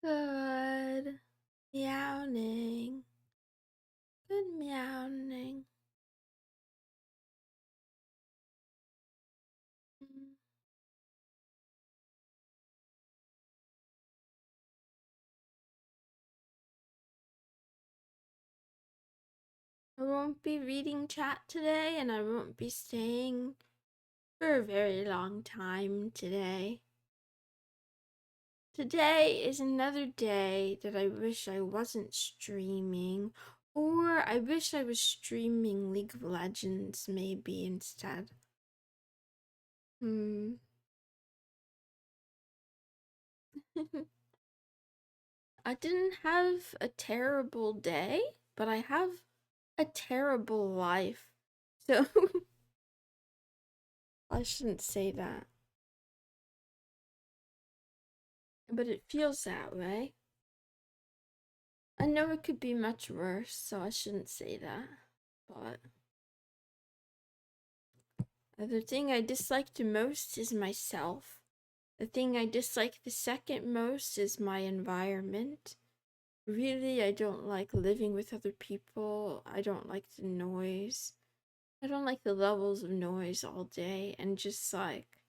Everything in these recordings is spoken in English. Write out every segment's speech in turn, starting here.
Good meowing. Good meowing. I won't be reading chat today, and I won't be staying for a very long time today. Today is another day that I wish I wasn't streaming, or I wish I was streaming League of Legends maybe instead. I didn't have a terrible day, but I have a terrible life. So I shouldn't say that. But it feels that way. I know it could be much worse, so I shouldn't say that. But the thing I dislike the most is myself. The thing I dislike the second most is my environment. Really, I don't like living with other people. I don't like the noise. I don't like the levels of noise all day, and just like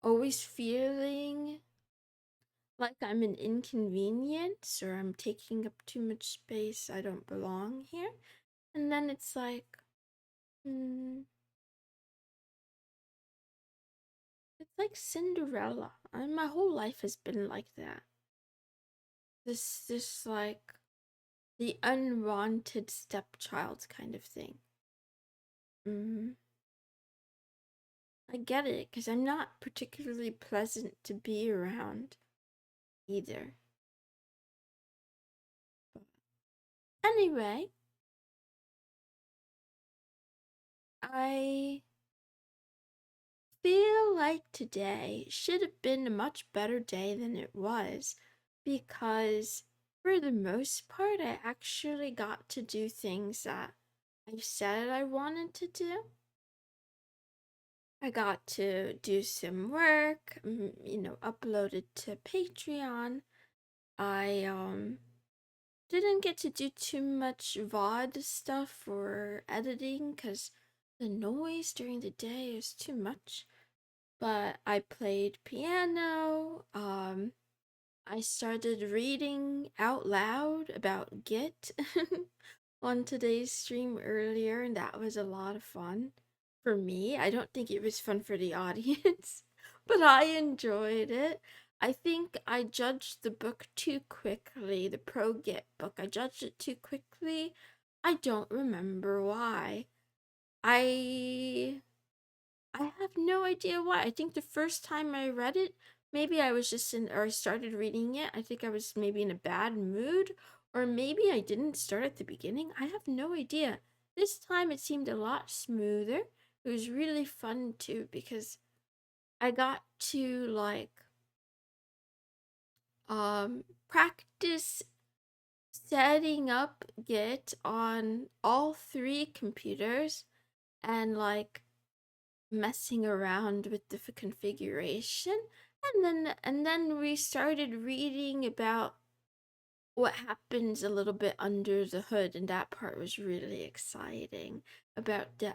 always feeling like I'm an inconvenience or I'm taking up too much space. I don't belong here. And then it's like, it's like Cinderella. My whole life has been like that. This like the unwanted stepchild kind of thing. I get it, because I'm not particularly pleasant to be around either. Anyway, I feel like today should have been a much better day than it was, because for the most part, I actually got to do things that I said I wanted to do. I got to do some work, upload it to Patreon. I didn't get to do too much VOD stuff or editing because the noise during the day is too much. But I played piano. I started reading out loud about Git on today's stream earlier, and that was a lot of fun for me. I don't think it was fun for the audience, but I enjoyed it. I think I judged the book too quickly, the Pro Git book. I judged it too quickly. I don't remember why. I I have no idea why. I think the first time I read it, maybe I was just in, or I started reading it, I think I was maybe in a bad mood, or maybe I didn't start at the beginning. I have no idea. This time it seemed a lot smoother. It was really fun too, because I got to like practice setting up Git on all three computers and like messing around with the configuration, and then we started reading about what happens a little bit under the hood, and that part was really exciting about the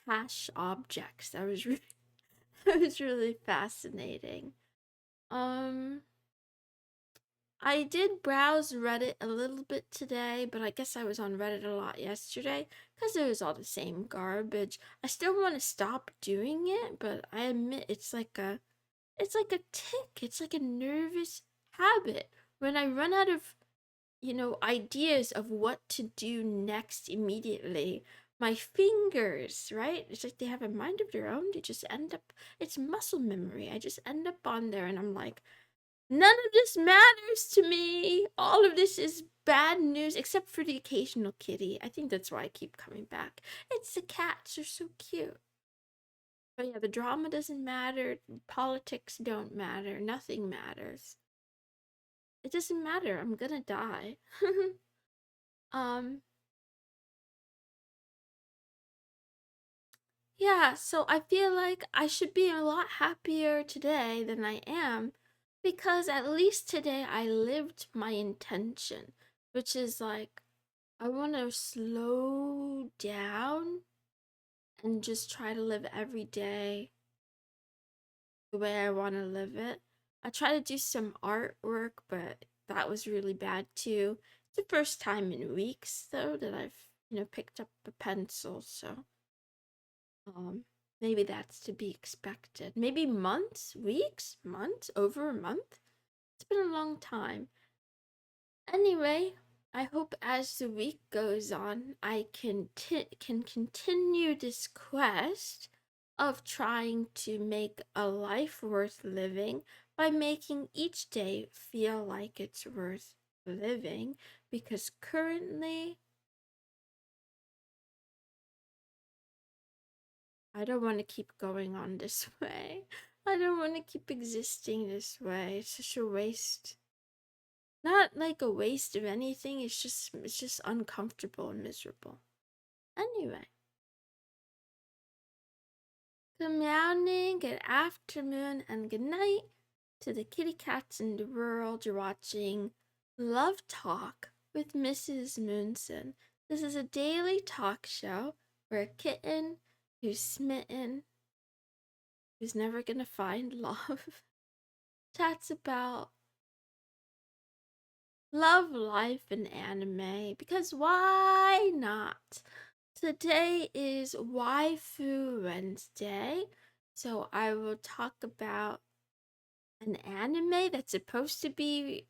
hash objects. That was really that was really fascinating. I did browse Reddit a little bit today, but I guess I was on Reddit a lot yesterday because it was all the same garbage. I still want to stop doing it, but I admit it's like a tick. It's like a nervous habit. When I run out of, ideas of what to do next immediately, my fingers, right? It's like they have a mind of their own. They just end up, it's muscle memory. I just end up on there and I'm like, none of this matters to me. All of this is bad news, except for the occasional kitty. I think that's why I keep coming back. It's the cats are so cute. But yeah, the drama doesn't matter. Politics don't matter. Nothing matters. It doesn't matter. I'm gonna die. um, yeah, so I feel like I should be a lot happier today than I am Because at least today I lived my intention, which is like, I want to slow down and just try to live every day the way I want to live it. I try to do some artwork, but that was really bad too. It's the first time in weeks though that I've, picked up a pencil, so um maybe that's to be expected. Maybe months, weeks, months, over a month. It's been a long time. Anyway, I hope as the week goes on, I can continue this quest of trying to make a life worth living by making each day feel like it's worth living, because currently I don't want to keep going on this way. I don't want to keep existing this way. It's such a waste. Not like a waste of anything, it's just uncomfortable and miserable. Anyway, good morning, good afternoon, and good night to the kitty cats in the world. You're watching Love Talk with Mrs. Moonson. This is a daily talk show where a kitten who's smitten, who's never gonna find love, chats about love, life, and anime. Because why not? Today is Waifu Wednesday, so I will talk about an anime that's supposed to be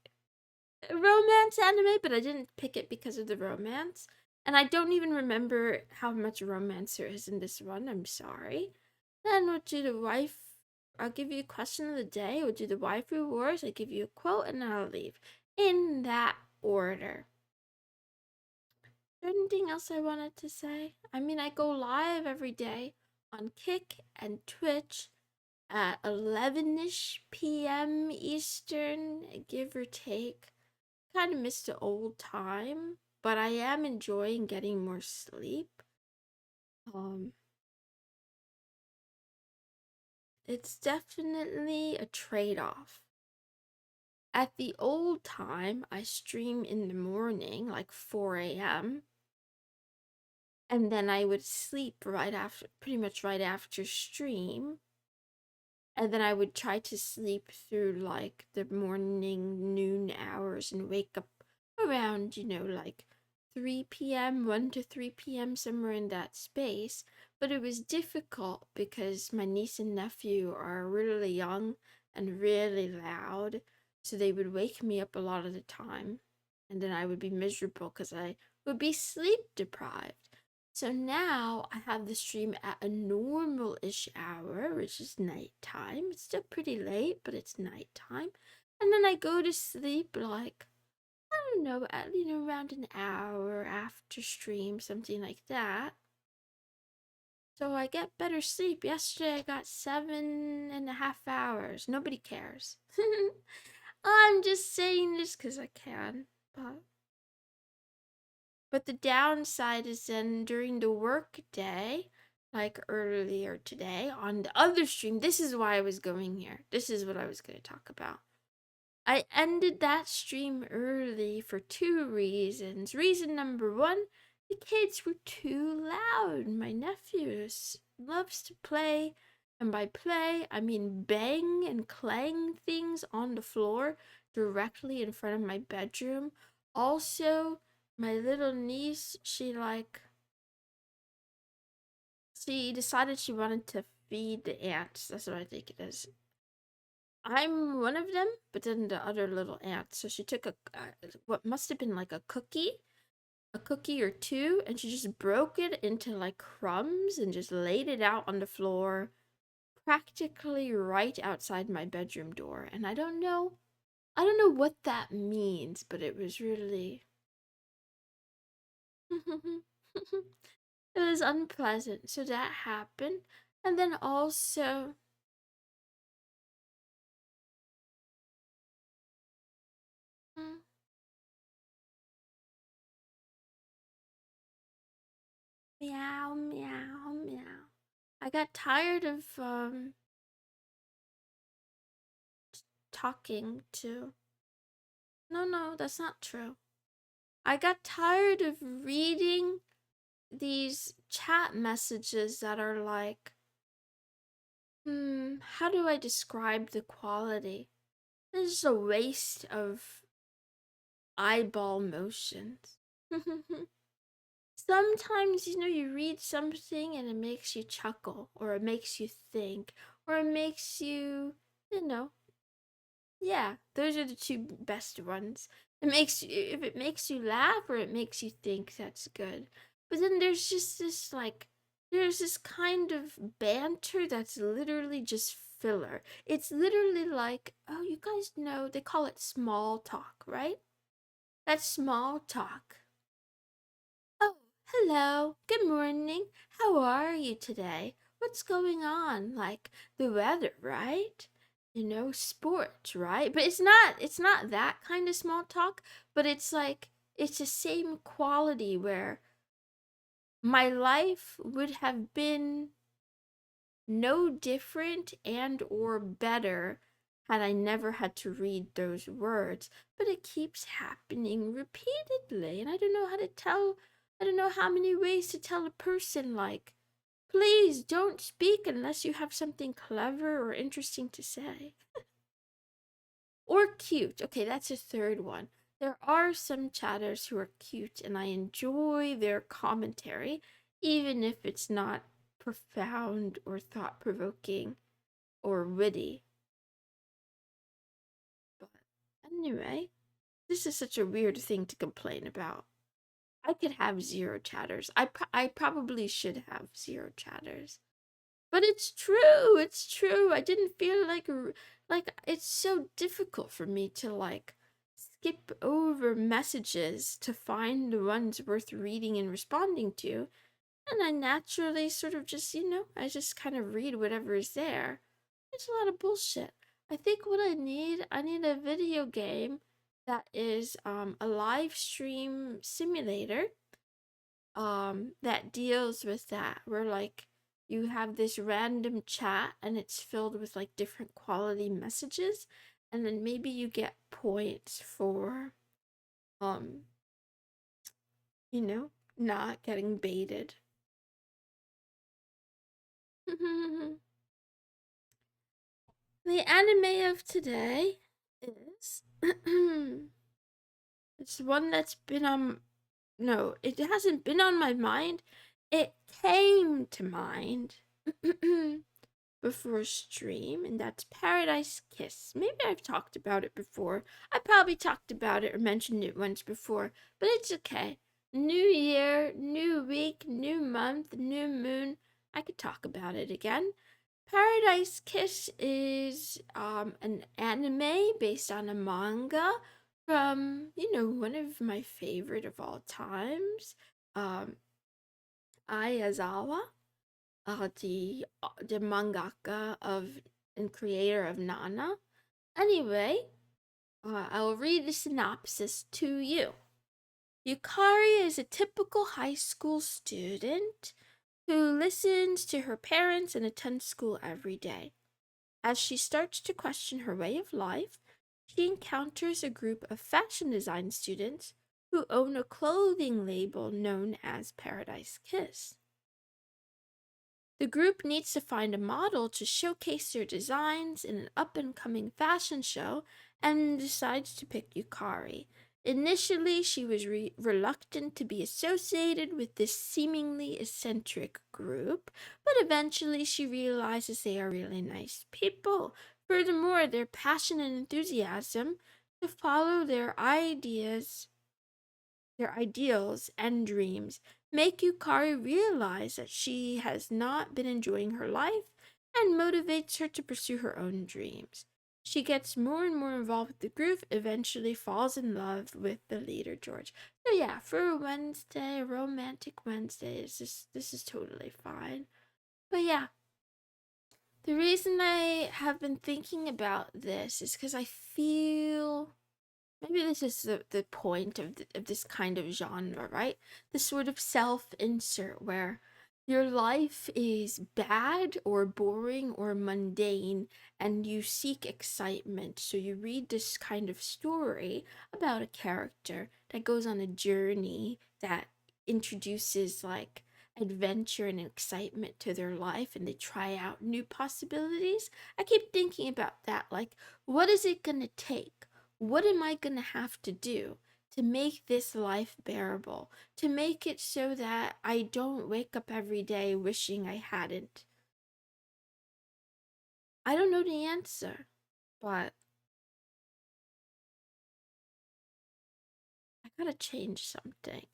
a romance anime, but I didn't pick it because of the romance. And I don't even remember how much romance there is in this one. I'm sorry. Then we'll do the wife. I'll give you a question of the day. We'll do the waifu wars. I'll give you a quote and I'll leave. In that order. Anything else I wanted to say? I mean, I go live every day on Kick and Twitch at 11ish p.m. Eastern, give or take. Kind of missed the old time, but I am enjoying getting more sleep. Um, it's definitely a trade-off. At the old time, I stream in the morning, like 4 a.m., and then I would sleep right after, pretty much right after stream. And then I would try to sleep through like the morning noon hours and wake up around, like 3 p.m., 1 to 3 p.m., somewhere in that space. But it was difficult because my niece and nephew are really young and really loud. So they would wake me up a lot of the time. And then I would be miserable because I would be sleep deprived. So now I have the stream at a normal-ish hour, which is nighttime. It's still pretty late, but it's nighttime. And then I go to sleep like, I don't know, around an hour after stream, something like that. So I get better sleep. Yesterday I got 7.5 hours. Nobody cares. I'm just saying this because I can, but the downside is then during the work day, like earlier today on the other stream, this is why I was going here. This is what I was going to talk about. I ended that stream early for two reasons. Reason number one, the kids were too loud. My nephew loves to play, and by play, I mean bang and clang things on the floor directly in front of my bedroom. Also, my little niece, she decided she wanted to feed the ants. That's what I think it is. I'm one of them, but then the other little ant. So she took what must have been like a cookie or two, and she just broke it into like crumbs and just laid it out on the floor, practically right outside my bedroom door. And I don't know what that means, but it was really, it was unpleasant. So that happened, and then also, mm, meow, meow, meow. I got tired of talking to. No, that's not true. I got tired of reading these chat messages that are like, how do I describe the quality? This is a waste of eyeball motions. Sometimes, you read something and it makes you chuckle, or it makes you think, or it makes you, yeah, those are the two best ones. If it makes you laugh or it makes you think, that's good. But then there's just this there's this kind of banter that's literally just filler. It's literally like, oh, you guys know they call it small talk, right? That's small talk. Oh, hello. Good morning. How are you today? What's going on? Like the weather, right? Sports, right? But it's not that kind of small talk, but it's the same quality where my life would have been no different and or better had I never had to read those words, but it keeps happening repeatedly, and I don't know how many ways to tell a person, like, please don't speak unless you have something clever or interesting to say. Or cute. Okay, that's a third one. There are some chatters who are cute, and I enjoy their commentary, even if it's not profound or thought provoking or witty. But anyway, this is such a weird thing to complain about. I could have zero chatters. I probably should have zero chatters. But it's true. It's true. I didn't feel like it's so difficult for me to skip over messages to find the ones worth reading and responding to. And I naturally sort of just, I just kind of read whatever is there. It's a lot of bullshit. I think what I need a video game that is a live stream simulator that deals with that, where you have this random chat and it's filled with different quality messages, and then maybe you get points for um not getting baited. The anime of today is it's one that's been on, no, it hasn't been on my mind. It came to mind before stream, and that's Paradise Kiss. Maybe I've talked about it before. I probably talked about it or mentioned it once before, but it's okay. New year, new week, new month, new moon. I could talk about it again. Paradise Kiss is an anime based on a manga from, one of my favorite of all times, um, Ayazawa, the mangaka of and creator of Nana. Anyway, I'll read the synopsis to you. Yukari is a typical high school student who listens to her parents and attends school every day. As she starts to question her way of life, she encounters a group of fashion design students who own a clothing label known as Paradise Kiss. The group needs to find a model to showcase their designs in an up-and-coming fashion show and decides to pick Yukari. Initially, she was reluctant to be associated with this seemingly eccentric group, but eventually she realizes they are really nice people. Furthermore, their passion and enthusiasm to follow their ideals and dreams make Yukari realize that she has not been enjoying her life and motivates her to pursue her own dreams. She gets more and more involved with the group, eventually falls in love with the leader, George. So yeah, for a Wednesday, a romantic Wednesday, this is totally fine. But yeah, the reason I have been thinking about this is because I feel maybe this is the point of this kind of genre, right? This sort of self-insert where your life is bad or boring or mundane and you seek excitement. So you read this kind of story about a character that goes on a journey that introduces like adventure and excitement to their life and they try out new possibilities. I keep thinking about that. Like, what is it gonna take? What am I gonna have to do to make this life bearable? To make it so that I don't wake up every day wishing I hadn't. I don't know the answer, but I gotta change something.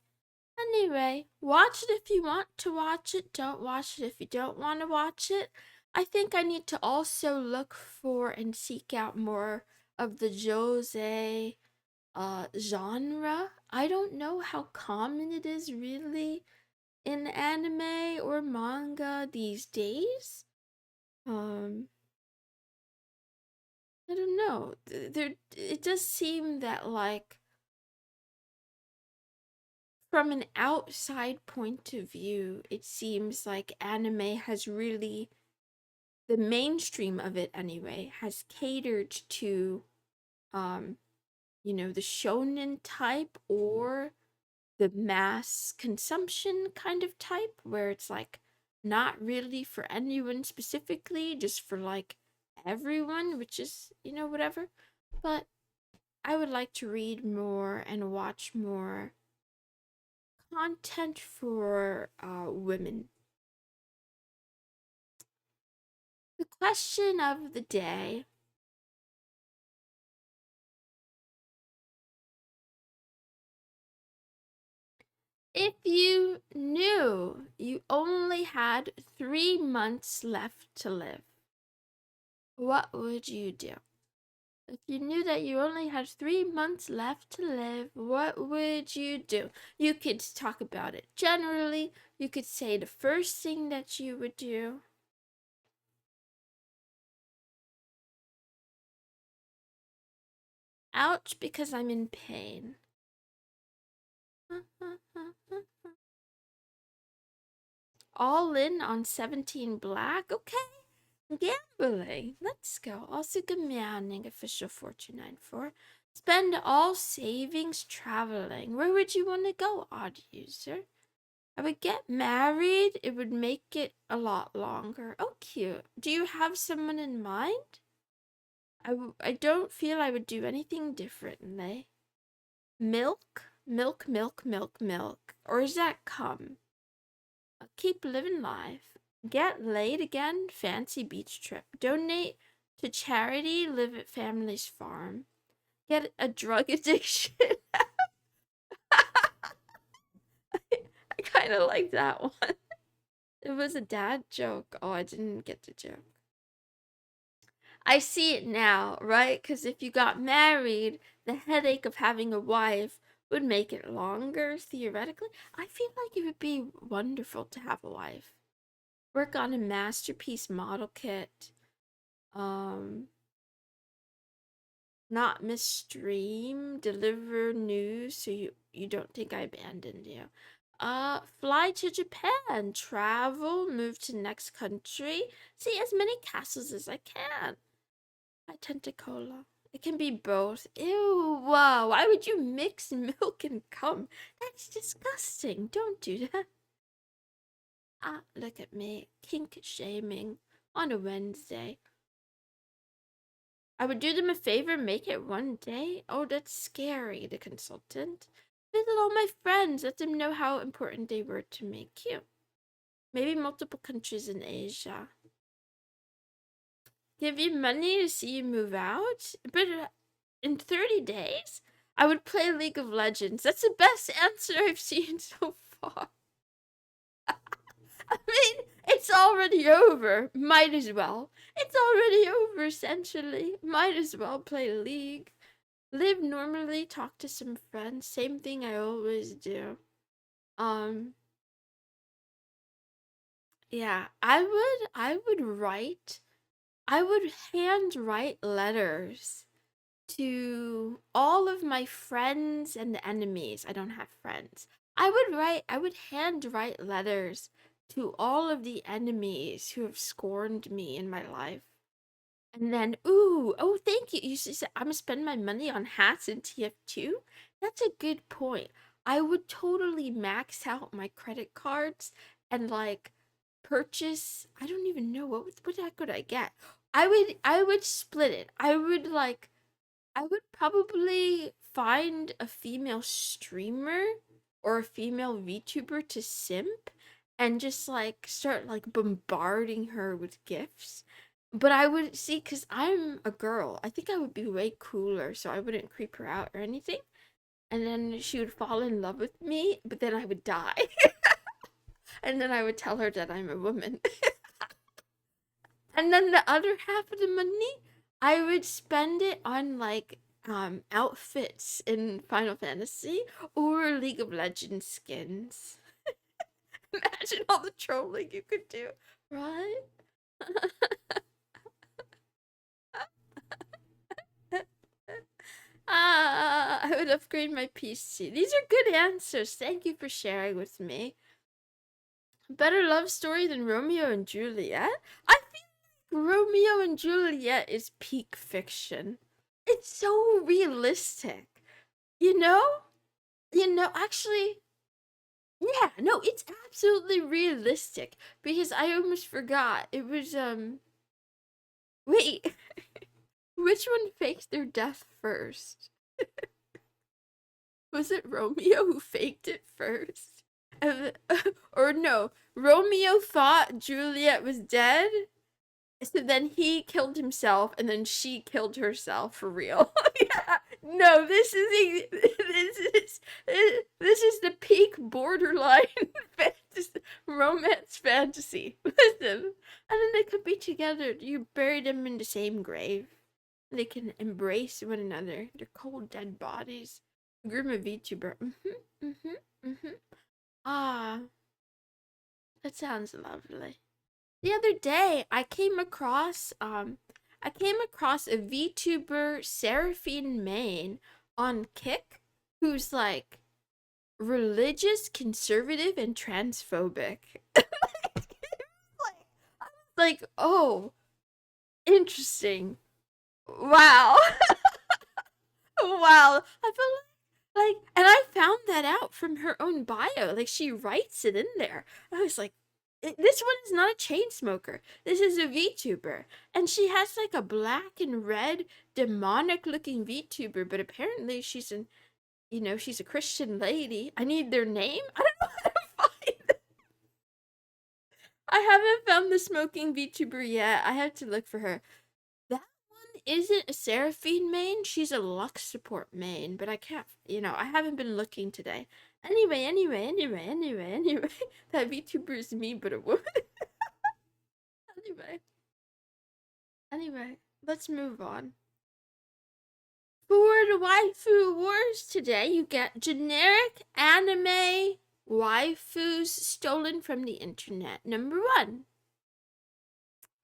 Anyway, watch it if you want to watch it. Don't watch it if you don't want to watch it. I think I need to also look for and seek out more of the Jose genre. I don't know how common it is really in anime or manga these days. Um, I don't know. There, it does seem that like from an outside point of view, it seems like anime has really the mainstream of it anyway has catered to um the shonen type or the mass consumption kind of type where it's like not really for anyone specifically, just for like everyone, which is, whatever. But I would like to read more and watch more content for women. The question of the day: if you knew you only had 3 months left to live, what would you do? If you knew that you only had 3 months left to live, what would you do? You could talk about it generally. You could say the first thing that you would do. Ouch, because I'm in pain. All in on 17 black? Okay. Gambling. Let's go. Also meowing official 4294. Spend all savings traveling. Where would you want to go, odd user? I would get married. It would make it a lot longer. Oh, cute. Do you have someone in mind? I don't feel I would do anything differently. Milk? Milk, milk, milk, milk. Or is that cum? Keep living life. Get laid again? Fancy beach trip. Donate to charity? Live at family's farm. Get a drug addiction? I kind of like that one. It was a dad joke. Oh, I didn't get the joke. I see it now, right? Because if you got married, the headache of having a wife would make it longer, theoretically. I feel like it would be wonderful to have a wife. Work on a masterpiece model kit. Um, Not misstream, deliver news so you don't think I abandoned you. Fly to Japan, travel, move to next country, see as many castles as I can. I tentacola. It can be both. Ew, wow, why would you mix milk and cum? That's disgusting. Don't do that. Ah, look at me, kink shaming on a Wednesday. I would do them a favor, make it one day. Oh, that's scary, the consultant. Visit all my friends, let them know how important they were to me. Cute. Maybe multiple countries in Asia. Give you money to see you move out? But in 30 days? I would play League of Legends. That's the best answer I've seen so far. I mean, it's already over. Might as well. It's already over, essentially. Might as well play League. Live normally, talk to some friends. Same thing I always do. Um, yeah, I would hand write letters to all of my friends and enemies. I don't have friends. I would hand write letters to all of the enemies who have scorned me in my life. And then, ooh, oh, thank you. You said I'm gonna spend my money on hats and TF2. That's a good point. I would totally max out my credit cards and like purchase. I don't even know what heck could I get. I would split it. I would probably find a female streamer or a female VTuber to simp and just like start like bombarding her with gifts. But I would see, because I'm a girl, I think I would be way cooler, so I wouldn't creep her out or anything. And then she would fall in love with me, but then I would die. And then I would tell her that I'm a woman. And then the other half of the money, I would spend it on like outfits in Final Fantasy or League of Legends skins. Imagine all the trolling you could do, right? I would upgrade my PC. These are good answers. Thank you for sharing with me. Better love story than Romeo and Juliet? I feel like Romeo and Juliet is peak fiction. It's so realistic. You know? Actually, yeah, no, it's absolutely realistic. Because I almost forgot. It was, wait. Which one faked their death first? Was it Romeo who faked it first? Or no, Romeo thought Juliet was dead, so then he killed himself, and then she killed herself for real. Yeah, no, this is the peak borderline romance fantasy. Listen, and then they could be together. You bury them in the same grave. They can embrace one another. Their cold, dead bodies. Groom a VTuber. Ah, that sounds lovely. The other day, I came across a VTuber, Seraphine Main, on Kick, who's like religious, conservative, and transphobic. like, oh, interesting. Wow. Wow. I feel like, and I found that out from her own bio. Like, she writes it in there. I was like, this one is not a chain smoker. This is a VTuber. And she has like a black and red demonic looking VTuber, but apparently she's she's a Christian lady. I need their name. I don't know how to find it. I haven't found the smoking VTuber yet. I have to look for her. That one isn't a Seraphine main. She's a Lux support main, but I can't, I haven't been looking today. Anyway. That VTuber is me, but a woman. Anyway, let's move on. For the waifu wars today, you get generic anime waifus stolen from the internet. Number 1.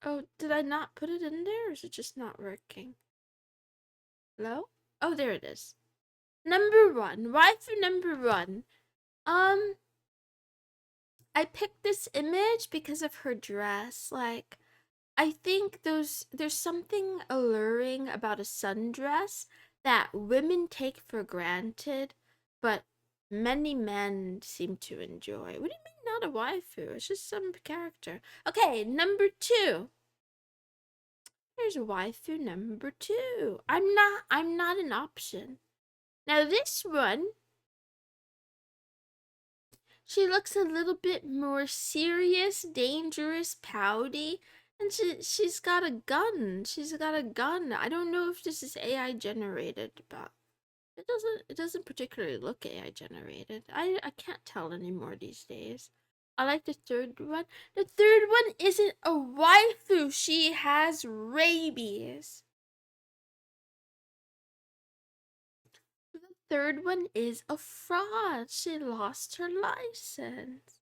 Oh, did I not put it in there, or is it just not working? Hello? Oh, there it is. Number 1. Waifu number 1. I picked this image because of her dress. Like, I think there's something alluring about a sundress that women take for granted, but many men seem to enjoy. What do you mean not a waifu? It's just some character. Okay, number 2. Here's a waifu number 2. I'm not an option. Now this one, she looks a little bit more serious, dangerous, pouty, and she's got a gun. She's got a gun. I don't know if this is AI generated, but it doesn't particularly look AI generated. I can't tell anymore these days. I like the third one. The third one isn't a waifu. She has rabies. The third one is a fraud. She lost her license.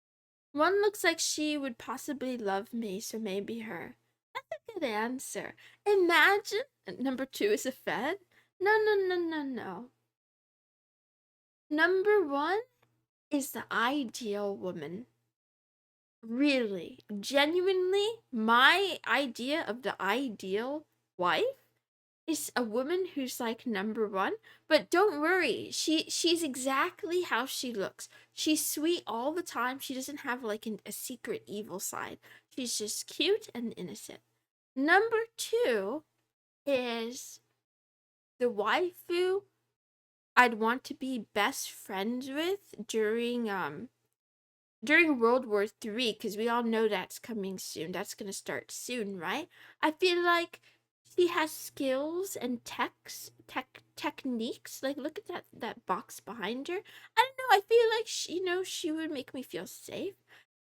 One looks like she would possibly love me, so maybe her. That's a good answer. Imagine number 2 is a Fed. No. Number 1 is the ideal woman. really, genuinely, my idea of the ideal wife is a woman who's like number one. But don't worry, she's exactly how she looks. She's sweet all the time. She doesn't have like a secret evil side. She's just cute and innocent. Number two is the waifu I'd want to be best friends with during World War III, because we all know that's coming soon. That's gonna start soon, right? I feel like she has skills and techniques. Like, look at that box behind her. I don't know. I feel like she would make me feel safe.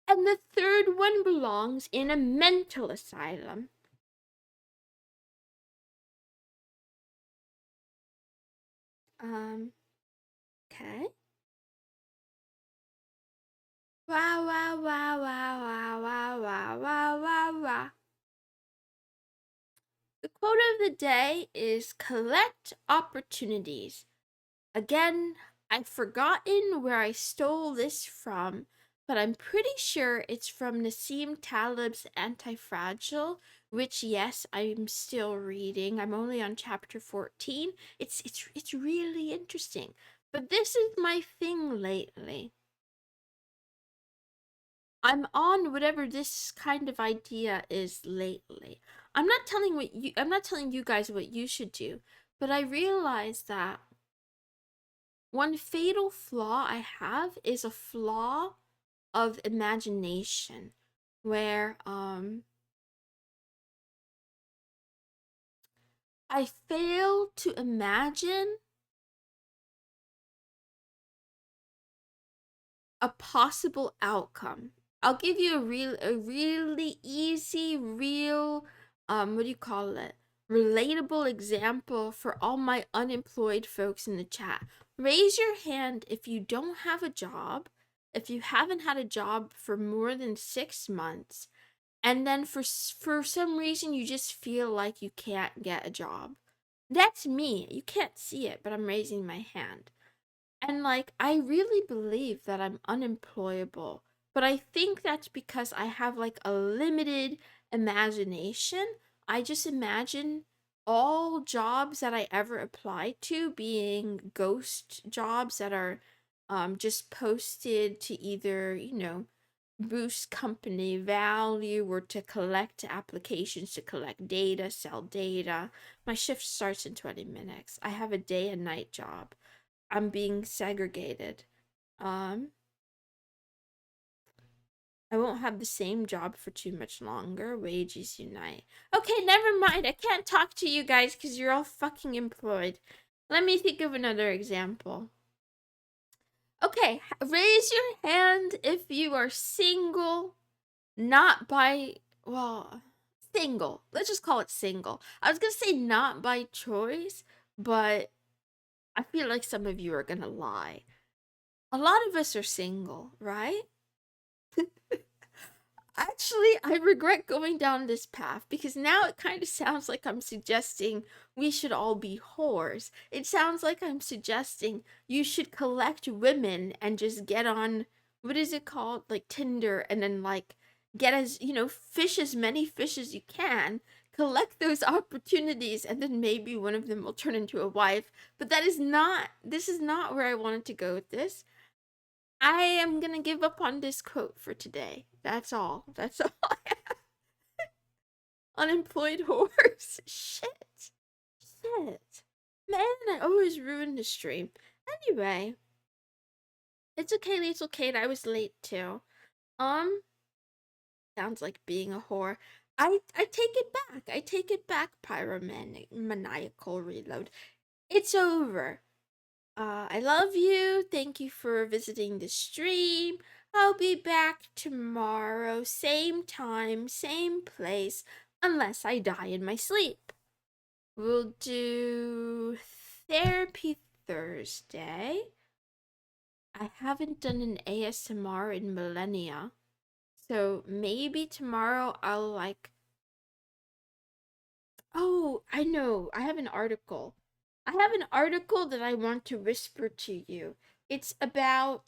And the third one belongs in a mental asylum. Um. Okay. Wow! Wow! Wow! Wow! Wow! Wow! Wow! Wow! Wow! Wow! The quote of the day is collect opportunities. Again, I've forgotten where I stole this from, but I'm pretty sure it's from Nassim Taleb's Anti-Fragile, which yes, I'm still reading. I'm only on chapter 14. It's really interesting. But this is my thing lately. I'm on whatever this kind of idea is lately. I'm not telling you guys what you should do, but I realize that one fatal flaw I have is a flaw of imagination where I fail to imagine a possible outcome. I'll give you a really easy, real, what do you call it? Relatable example for all my unemployed folks in the chat. Raise your hand if you don't have a job, if you haven't had a job for more than 6 months, and then for some reason you just feel like you can't get a job. That's me. You can't see it, but I'm raising my hand. And like, I really believe that I'm unemployable, but I think that's because I have like a limited imagination. I just imagine all jobs that I ever applied to being ghost jobs that are just posted to either, boost company value or to collect applications, to collect data, sell data. My shift starts in 20 minutes. I have a day and night job. I'm being segregated. Um, I won't have the same job for too much longer. Wages unite. Okay, never mind. I can't talk to you guys because you're all fucking employed. Let me think of another example. Okay, raise your hand if you are single, not by, well, single. Let's just call it single. I was gonna say not by choice, but I feel like some of you are gonna lie. A lot of us are single, right? Actually, I regret going down this path because now it kind of sounds like I'm suggesting we should all be whores. It sounds like I'm suggesting you should collect women and just get on, what is it called? Like Tinder, and then like get fish as many fish as you can, collect those opportunities, and then maybe one of them will turn into a wife. But this is not where I wanted to go with this. I am gonna give up on this quote for today. That's all. That's all. Unemployed horse. Shit. Shit. Man, I always ruin the stream. Anyway, it's okay, Little Kate. I was late too. Um, sounds like being a whore. I take it back. I take it back, Pyromaniacal Reload. It's over. I love you. Thank you for visiting the stream. I'll be back tomorrow, same time, same place, unless I die in my sleep. We'll do Therapy Thursday. I haven't done an ASMR in millennia, so maybe tomorrow I'll like. Oh, I know. I have an article. I have an article that I want to whisper to you. It's about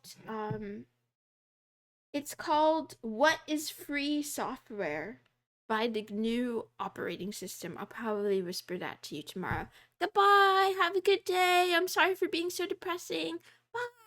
It's called What is Free Software by the GNU operating system. I'll probably whisper that to you tomorrow. Goodbye. Have a good day. I'm sorry for being so depressing. Bye.